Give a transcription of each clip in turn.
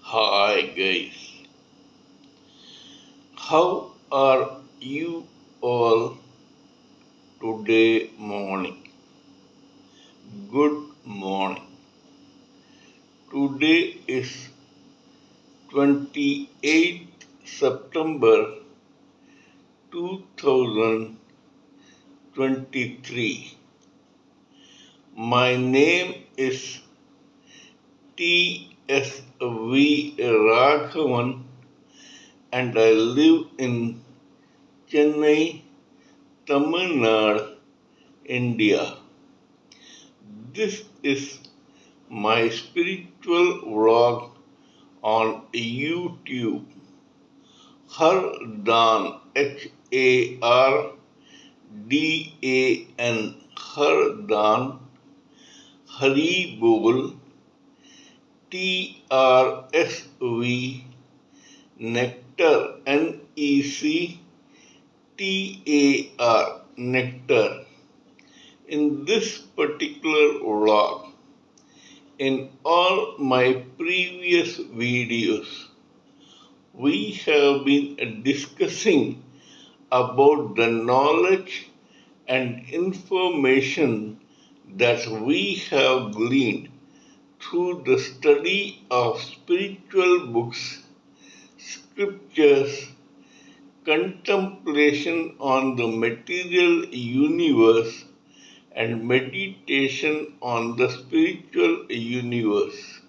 Hi guys, how are you all today morning? Good morning. Today is 28th September 2023. My name is T.S.V. Raghavan and I live in Chennai, Tamil Nadu, India. This is my spiritual vlog on YouTube. Hardan, Hardan, Hardan, Haribol, TRSV, Nectar, NECTAR, Nectar. In this particular vlog, in all my previous videos, we have been discussing about the knowledge and information that we have gleaned through the study of spiritual books, scriptures, contemplation on the material universe, and meditation on the spiritual universe.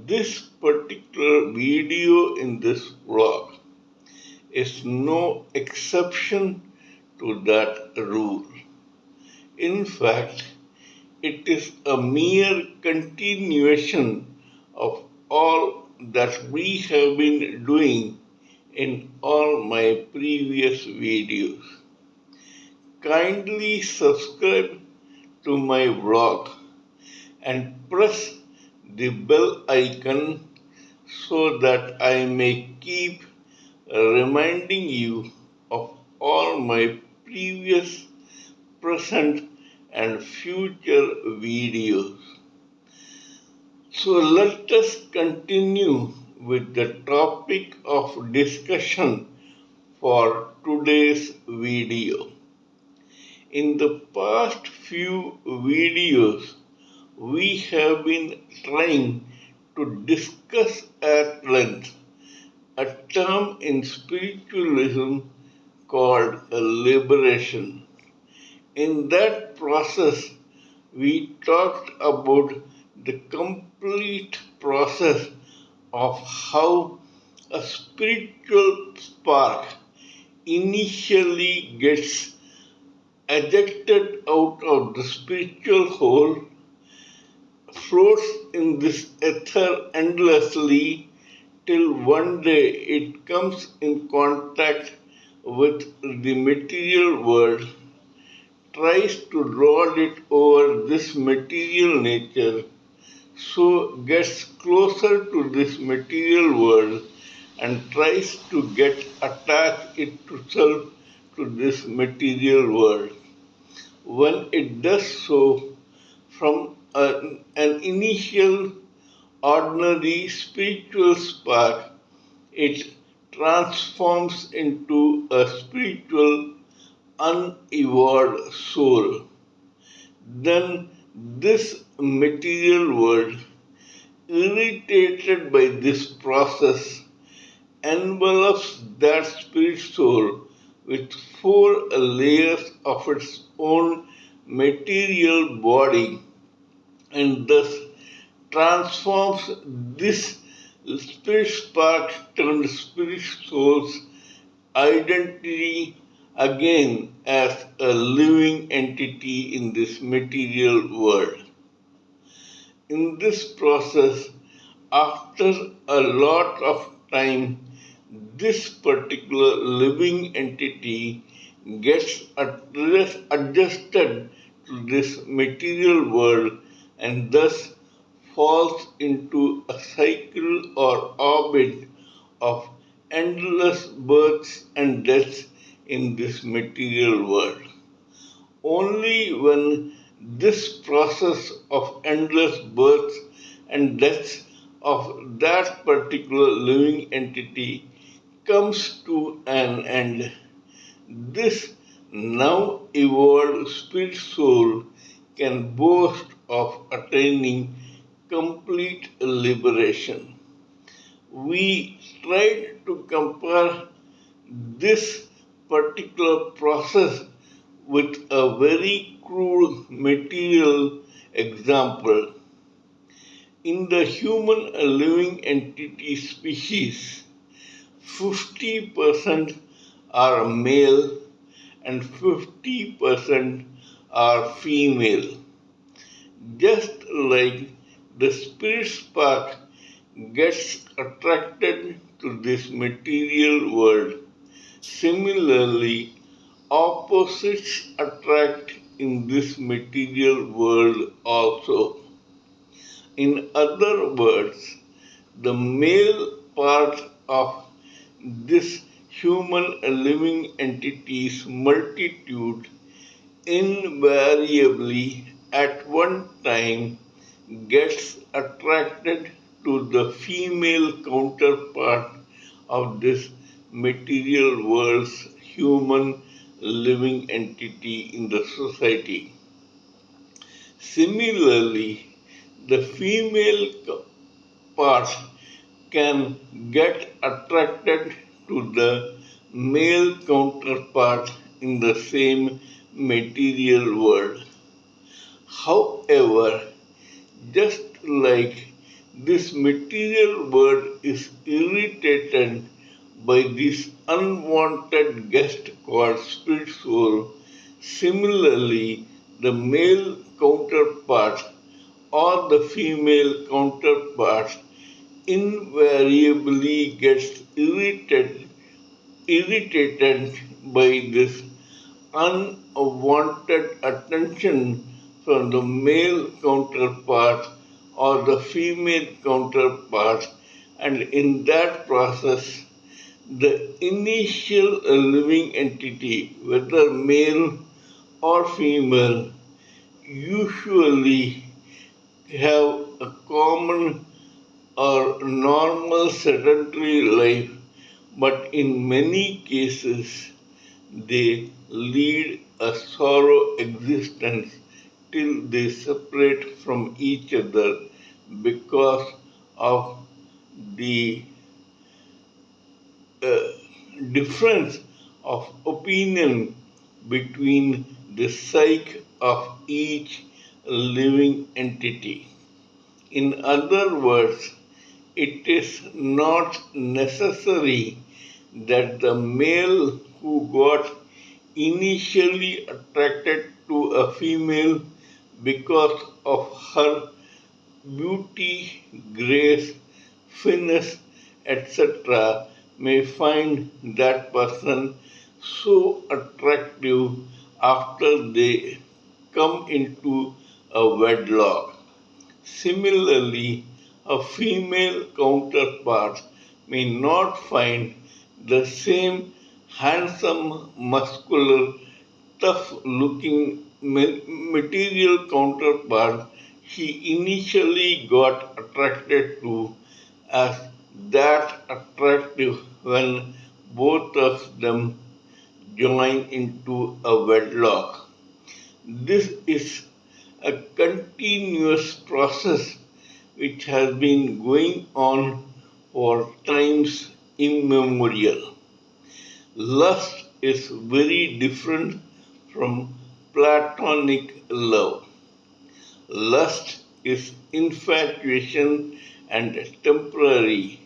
This particular video in this vlog is no exception to that rule. In fact, it is a mere continuation of all that we have been doing in all my previous videos. Kindly subscribe to my vlog and press the bell icon so that I may keep reminding you of all my previous, present, and future videos. So let us continue with the topic of discussion for today's video. In the past few videos, we have been trying to discuss at length a term in spiritualism called liberation. In that process, we talked about the complete process of how a spiritual spark initially gets ejected out of the spiritual hole, floats in this ether endlessly till one day it comes in contact with the material world, tries to lord it over this material nature, so gets closer to this material world and tries to get attached itself to this material world. When it does so, from an initial ordinary spiritual spark, it transforms into a spiritual unevolved soul. Then this material world, irritated by this process, envelops that spirit soul with four layers of its own material body and thus transforms this spirit spark turned spirit soul's identity again as a living entity in this material world. In this process, after a lot of time, this particular living entity gets adjusted to this material world and thus falls into a cycle or orbit of endless births and deaths in this material world. Only when this process of endless births and death of that particular living entity comes to an end. This now evolved spirit soul can boast of attaining complete liberation. We tried to compare this particular process with a very crude material example. In the human living entity species, 50% are male and 50% are female. Just like the spirit spark gets attracted to this material world, similarly, opposites attract in this material world also. In other words, the male part of this human living entity's multitude invariably at one time gets attracted to the female counterpart of this material world's human living entity in the society. Similarly, the female part can get attracted to the male counterpart in the same material world. However, just like this material world is irritated by this unwanted guest called spirit soul, similarly, the male counterpart or the female counterpart invariably gets irritated by this unwanted attention from the male counterpart or the female counterpart, and in that process, the initial living entity, whether male or female, usually have a common or normal sedentary life, but in many cases they lead a sorrow existence till they separate from each other because of the uh, difference of opinion between the psyche of each living entity. In other words, it is not necessary that the male who got initially attracted to a female because of her beauty, grace, finesse, etc., may find that person so attractive after they come into a wedlock. Similarly, a female counterpart may not find the same handsome, muscular, tough looking material counterpart she initially got attracted to as that attractive when both of them join into a wedlock. This is a continuous process which has been going on for times immemorial. Lust is very different from platonic love. Lust is infatuation and temporary.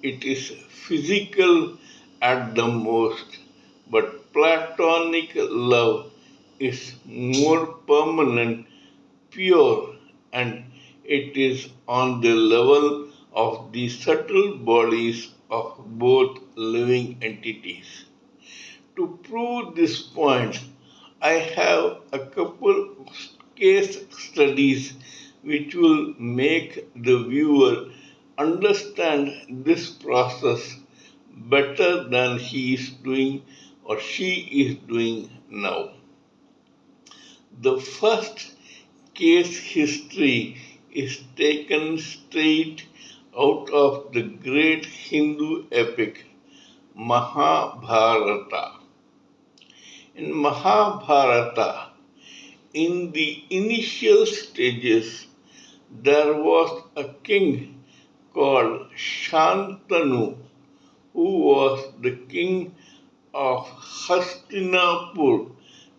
It is physical at the most, but platonic love is more permanent, pure, and it is on the level of the subtle bodies of both living entities. To prove this point, I have a couple of case studies which will make the viewer understand this process better than he is doing or she is doing now. The first case history is taken straight out of the great Hindu epic Mahabharata. In Mahabharata, in the initial stages, there was a king called Shantanu who was the king of Hastinapur,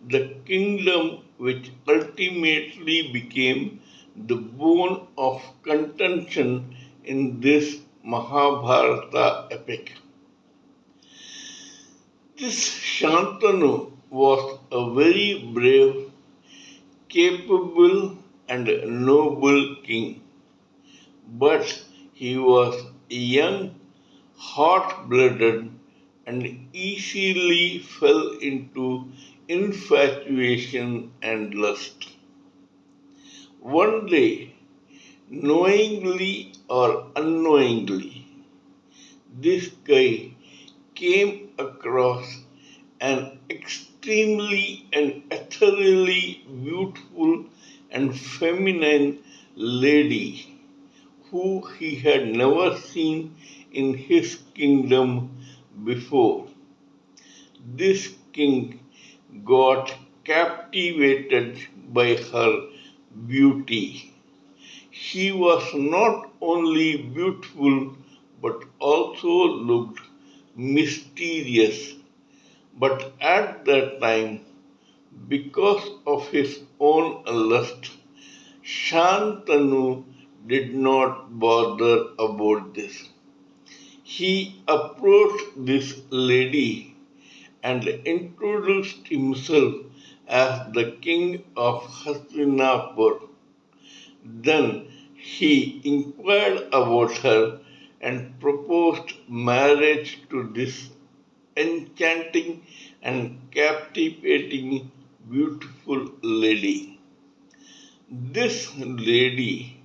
the kingdom which ultimately became the bone of contention in this Mahabharata epic. This Shantanu was a very brave, capable, and noble king, but he was young, hot blooded, and easily fell into infatuation and lust. One day, knowingly or unknowingly, this guy came across an extremely and ethereally beautiful and feminine lady who he had never seen in his kingdom before. This king got captivated by her beauty. She was not only beautiful but also looked mysterious. But at that time, because of his own lust, Shantanu did not bother about this. He approached this lady and introduced himself as the king of Hastinapur. Then he inquired about her and proposed marriage to this enchanting and captivating beautiful lady. This lady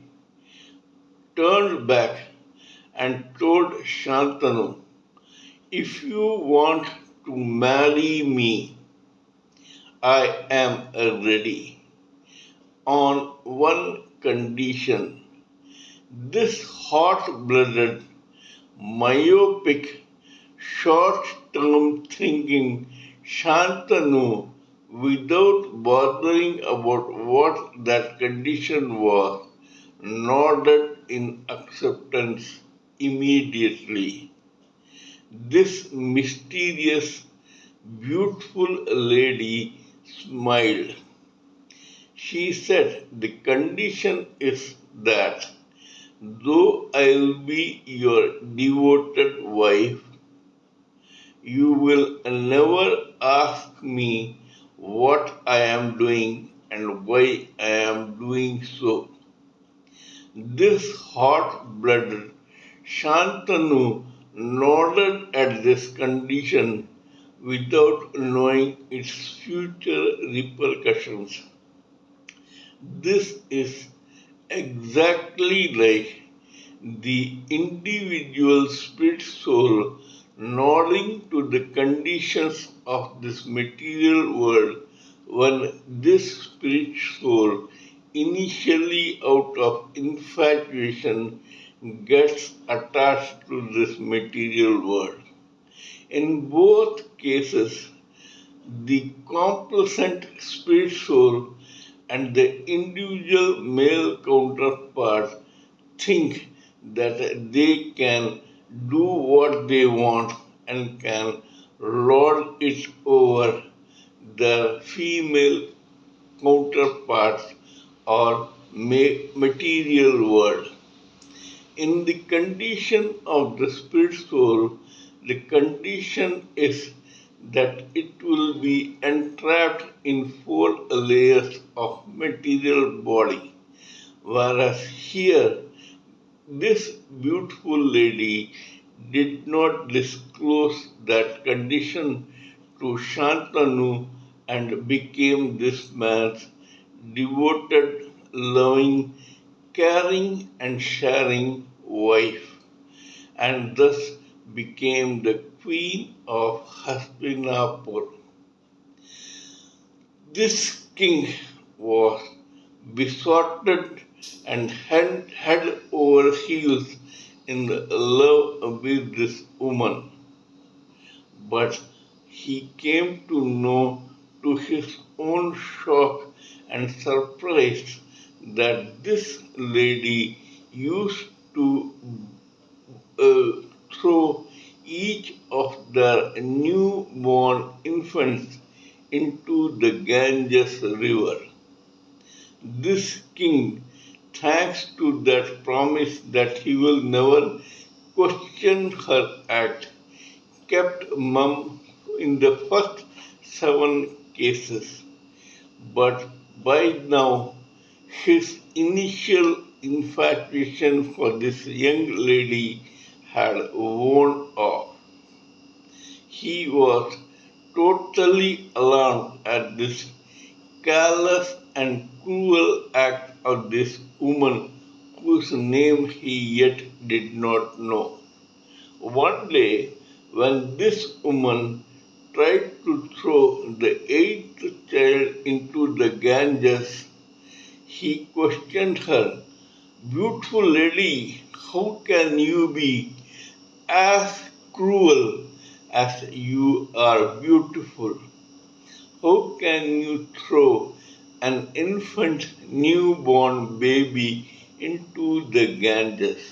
turned back and told Shantanu, "If you want to marry me, I am ready on one condition." This hot blooded, myopic, short term thinking Shantanu, without bothering about what that condition was, nodded in acceptance immediately. This mysterious, beautiful lady smiled. She said, "The condition is that though I'll be your devoted wife, you will never ask me what I am doing and why I am doing so." This hot blooded Shantanu nodded at this condition without knowing its future repercussions. This is exactly like the individual spirit soul nodding to the conditions of this material world when this spirit soul, initially out of infatuation, gets attached to this material world. In both cases, the complacent spirit soul and the individual male counterpart think that they can do what they want and can lord it over their female counterparts or material world. In the condition of the spirit soul, the condition is that it will be entrapped in four layers of material body, whereas here this beautiful lady did not disclose that condition to Shantanu and became this man's devoted, loving, caring, and sharing wife, and thus became the queen of Hastinapur. This king was besotted and head over heels in love with this woman. But he came to know, to his own shock and surprise, that this lady used to uh, throw each of their newborn infants into the Ganges River. This king, thanks to that promise that he will never question her act, kept mum in the first 7 cases. But by now, his initial infatuation for this young lady had worn off. He was totally alarmed at this callous and cruel act of this woman whose name he yet did not know. One day, when this woman tried to throw the eighth child into the Ganges, he questioned her, "Beautiful lady, how can you be as cruel as you are beautiful? How can you throw an infant newborn baby into the Ganges?"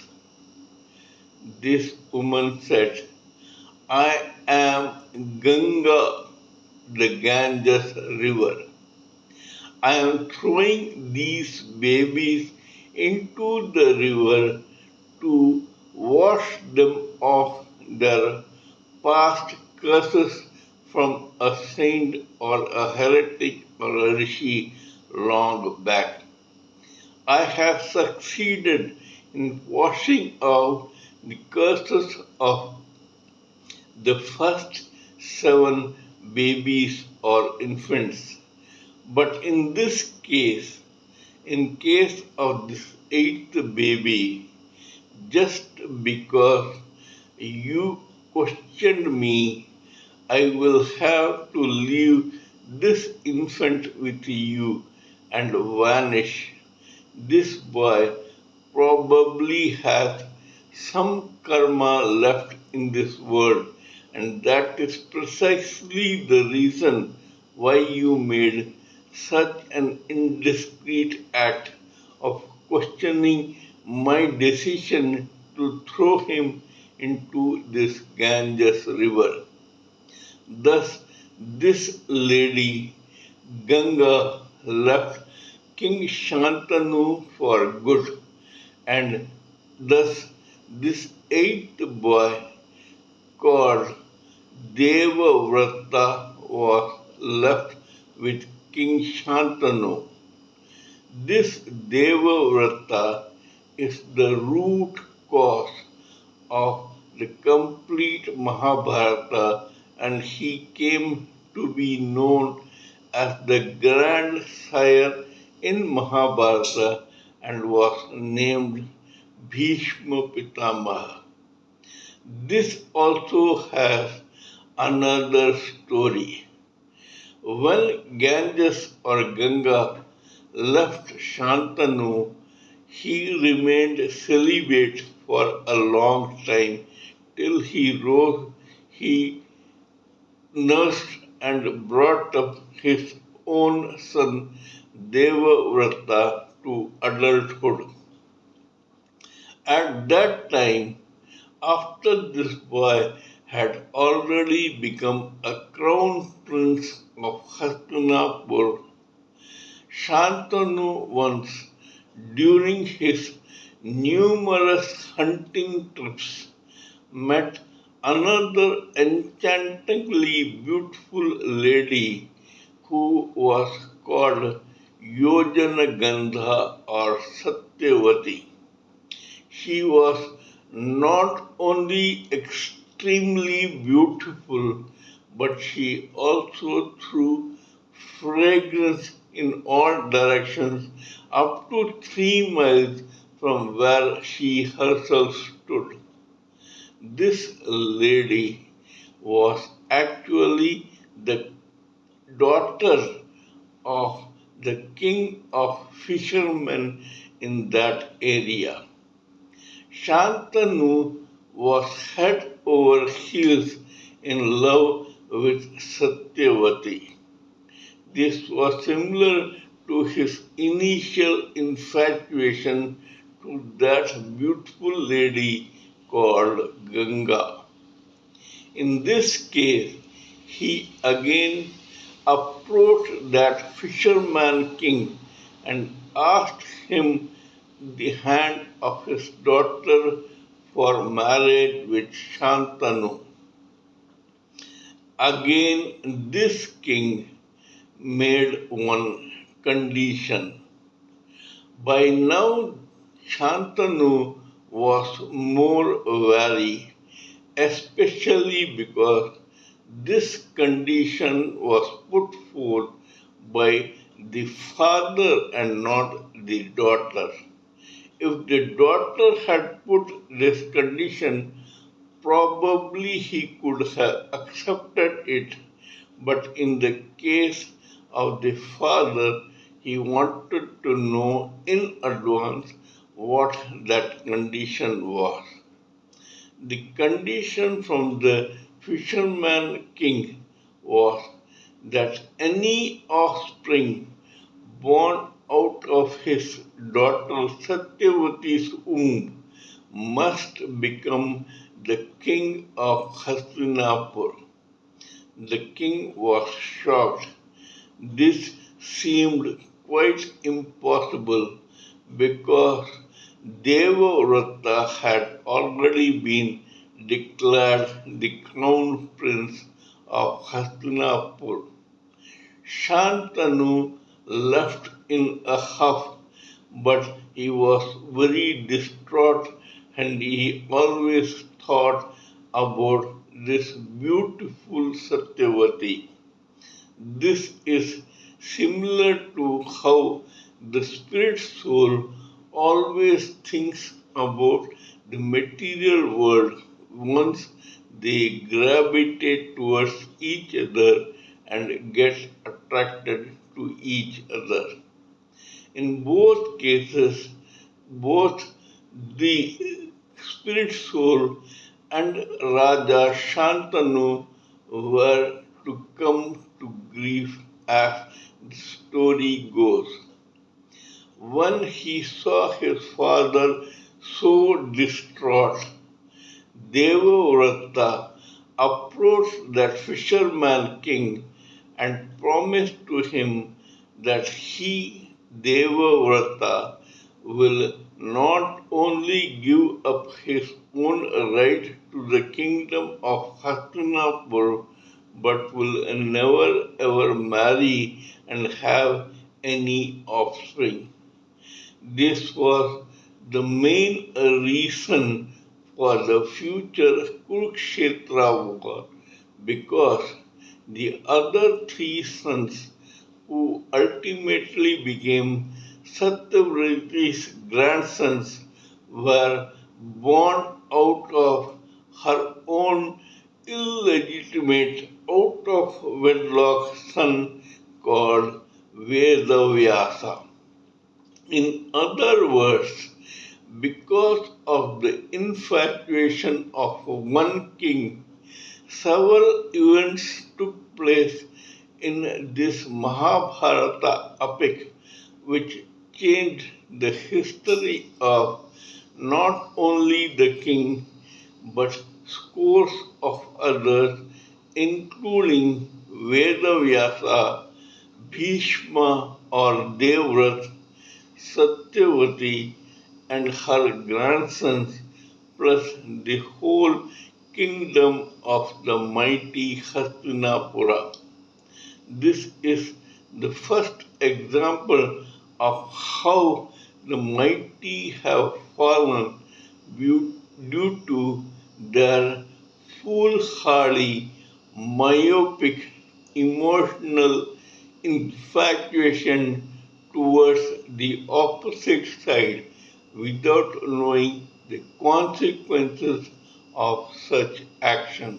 This woman said, "I am Ganga, the Ganges river. I am throwing these babies into the river to wash them off their past curses from a saint or a heretic or a rishi long back. I have succeeded in washing out the curses of the first 7 babies or infants. But in this case, in case of this eighth baby, just because you questioned me, I will have to leave this infant with you and vanish. This boy probably has some karma left in this world, and that is precisely the reason why you made such an indiscreet act of questioning my decision to throw him into this Ganges river. Thus, this lady, Ganga, left King Shantanu for good, and thus this eighth boy, called Devavrata, was left with King Shantanu. This Devavrata is the root cause of the complete Mahabharata, and he came to be known as the grand sire in Mahabharata and was named Bhishma Pitamaha. This also has another story. When Ganges or Ganga left Shantanu, he remained celibate for a long time till he rose. He nursed and brought up his own son Devavrata to adulthood. At that time, after this boy had already become a crown prince of Hastinapur, Shantanu once, during his numerous hunting trips, met another enchantingly beautiful lady who was called Yojana Gandha or Satyavati. She was not only extremely beautiful, but she also threw fragrance in all directions up to 3 miles from where she herself stood. This lady was actually the daughter of the king of fishermen in that area. Shantanu was head over heels in love with Satyavati. This was similar to his initial infatuation to that beautiful lady called Ganga. In this case, he again approached that fisherman king and asked him the hand of his daughter for marriage with Shantanu. Again, this king made one condition. By now, Shantanu was more wary, especially because this condition was put forth by the father and not the daughter. If the daughter had put this condition, probably he could have accepted it, but in the case of the father, he wanted to know in advance what that condition was. The condition from the fisherman king was that any offspring born out of his daughter Satyavati's womb must become the king of Hastinapur. The king was shocked. This seemed quite impossible because Devavrata had already been declared the crown prince of Hastinapur. Shantanu left in a huff, but he was very distraught and he always thought about this beautiful Satyavati. This is similar to how the spirit soul always thinks about the material world once they gravitate towards each other and get attracted to each other. In both cases, both the spirit soul and Raja Shantanu were to come to grief as the story goes. When he saw his father so distraught, Devavrata approached that fisherman king and promised to him that he, Devavrata, will not only give up his own right to the kingdom of Hastinapur, but will never ever marry and have any offspring. This was the main reason for the future Kurukshetra war because the other three sons who ultimately became Satyavati's grandsons were born out of her own illegitimate out of wedlock son called Vedavyasa. In other words, because of the infatuation of one king, several events took place in this Mahabharata epic which changed the history of not only the king but scores of others, including Vedavyasa, Bhishma or Devrat, Satyavati and her grandsons, plus the whole kingdom of the mighty Hastinapura. This is the first example of how the mighty have fallen due to their foolhardy, myopic, emotional infatuation towards the opposite side without knowing the consequences of such action.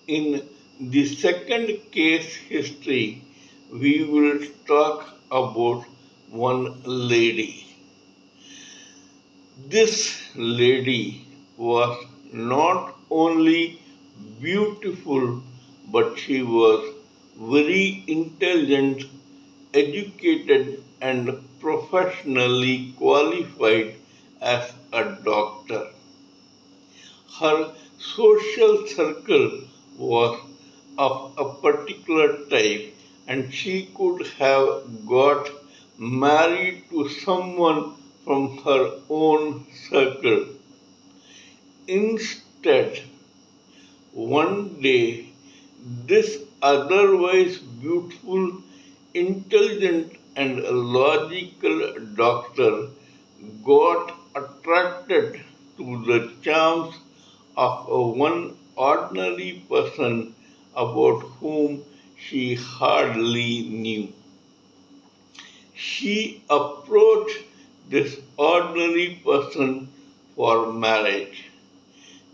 In the second case history, we will talk about one lady. This lady was not only beautiful, but she was very intelligent, educated, and professionally qualified as a doctor. Her social circle was of a particular type, and she could have got married to someone from her own circle. Instead, one day, this otherwise beautiful, intelligent, and logical doctor got attracted to the charms of one ordinary person about whom she hardly knew. She approached this ordinary person for marriage.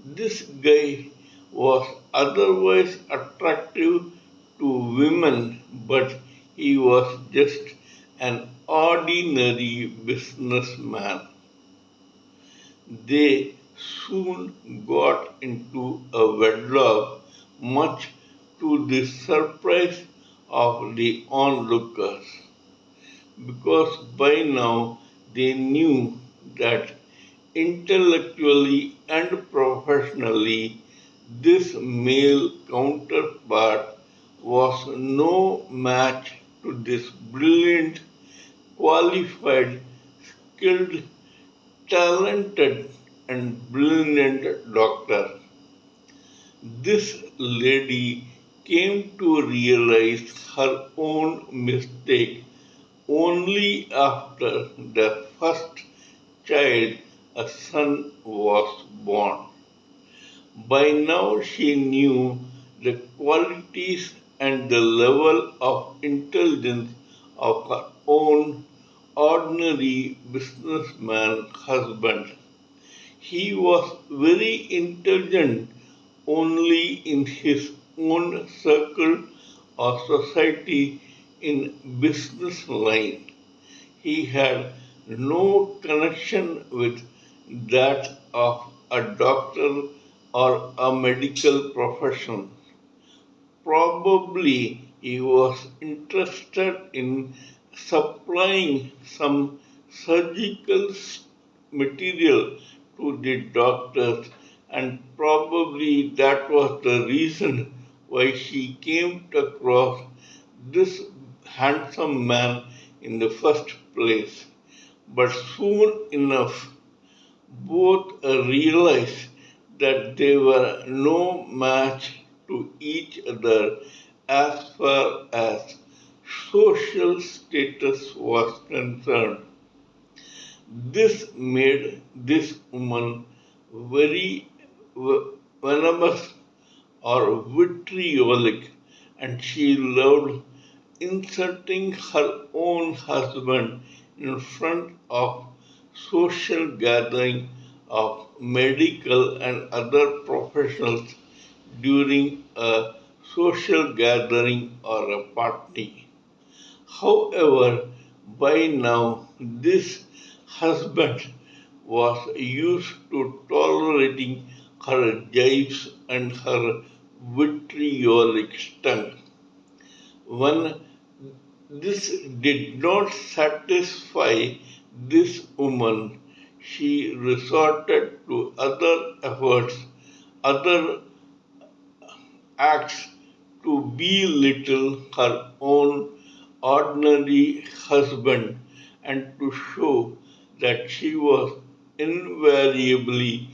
This guy was otherwise attractive to women, but he was just an ordinary businessman. They soon got into a wedlock, much to the surprise of the onlookers, because by now they knew that intellectually and professionally this male counterpart was no match to this brilliant, qualified, skilled, talented, and brilliant doctor. This lady came to realize her own mistake only after their first child, a son, was born. By now she knew the qualities and the level of intelligence of her own ordinary businessman husband. He was very intelligent only in his own circle or society in business line. He had no connection with that of a doctor or a medical profession. Probably he was interested in supplying some surgical material to the doctors, and probably that was the reason why she came across this handsome man in the first place. But soon enough, both realized that they were no match to each other as far as social status was concerned. This made this woman very venomous or vitriolic, and she loved insulting her own husband in front of social gathering of medical and other professionals during a social gathering or a party. However, by now this husband was used to tolerating her jibes and her vitriolic tongue. When this did not satisfy this woman, she resorted to other efforts, other acts to belittle her own ordinary husband and to show that she was invariably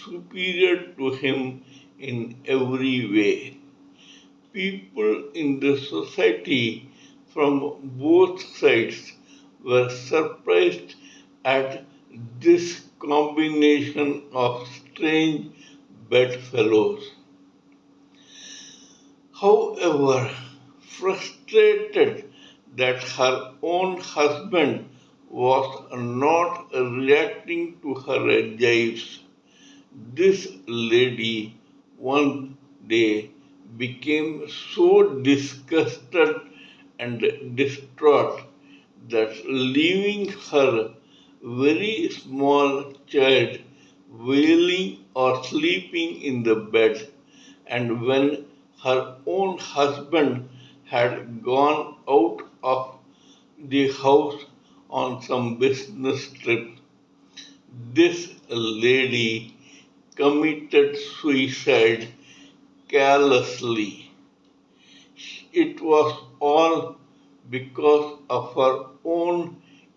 superior to him in every way. People in the society from both sides were surprised at this combination of strange bedfellows. However, frustrated that her own husband was not reacting to her jibes, this lady one day became so disgusted and distraught that leaving her very small child wailing or sleeping in the bed, and when her own husband had gone out of the house on some business trip, this lady committed suicide carelessly. It was all because of her own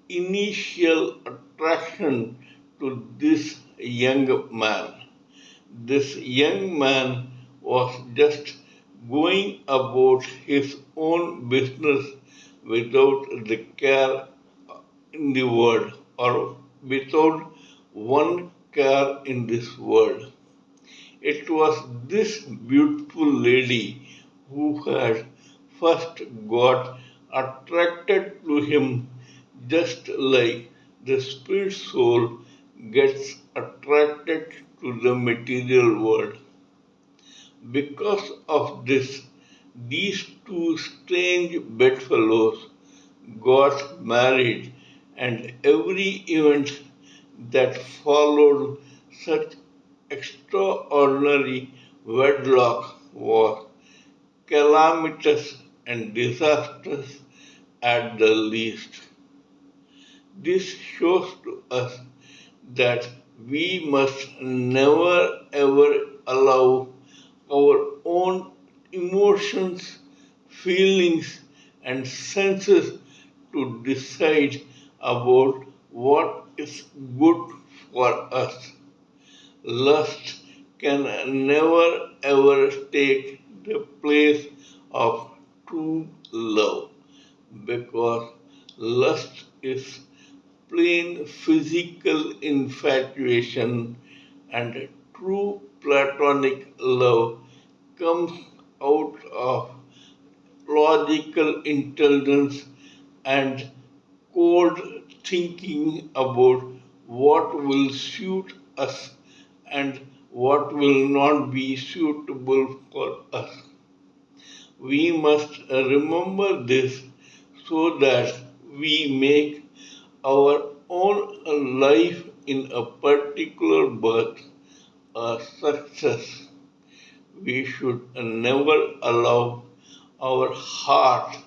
initial attraction to this young man. This young man was just going about his own business without the care in the world, or without one care in this world. It was this beautiful lady who had first got attracted to him, just like the spirit soul gets attracted to the material world. Because of this, these two strange bedfellows got married, and every event that followed such extraordinary wedlock was calamitous and disastrous at the least. This shows to us that we must never ever allow our own emotions, feelings, and senses to decide about what is good for us. Lust can never ever take the place of true love, because lust is plain physical infatuation, and true platonic love comes out of logical intelligence and cold thinking about what will suit us and what will not be suitable for us. We must remember this so that we make our own life in a particular birth a success. We should never allow our heart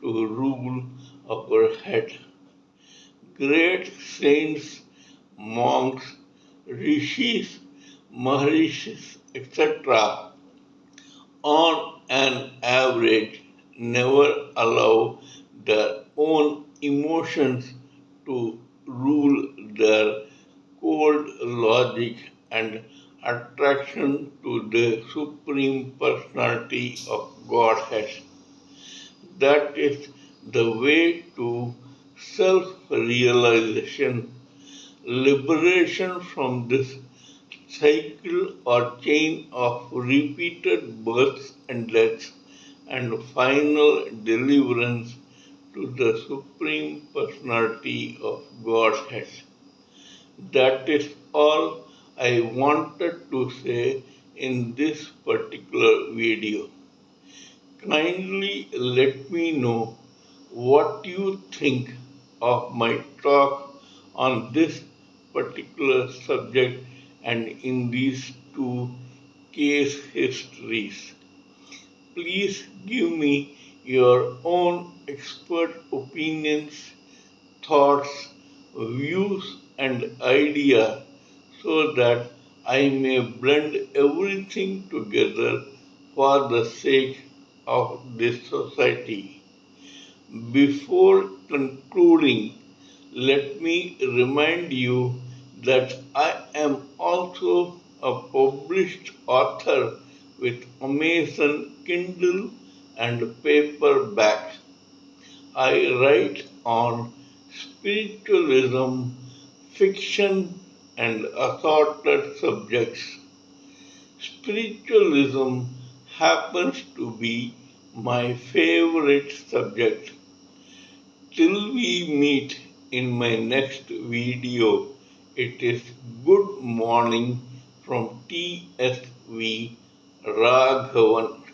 to rule our head. Great saints, monks, rishis, maharishis, etc., on an average, never allow their own emotions to rule their cold logic and attraction to the Supreme Personality of Godhead. That is the way to self realization, liberation from this cycle or chain of repeated births and deaths, and final deliverance to the Supreme Personality of Godhead. That is all I wanted to say in this particular video. Kindly let me know what you think of my talk on this particular subject and in these two case histories. Please give me your own expert opinions, thoughts, views, and ideas so that I may blend everything together for the sake of this society. Before concluding, let me remind you that I am also a published author with Amazon Kindle and paperback. I write on spiritualism, fiction, and assorted subjects. Spiritualism happens to be my favorite subject. Till we meet in my next video, it is good morning from TSV Raghavan.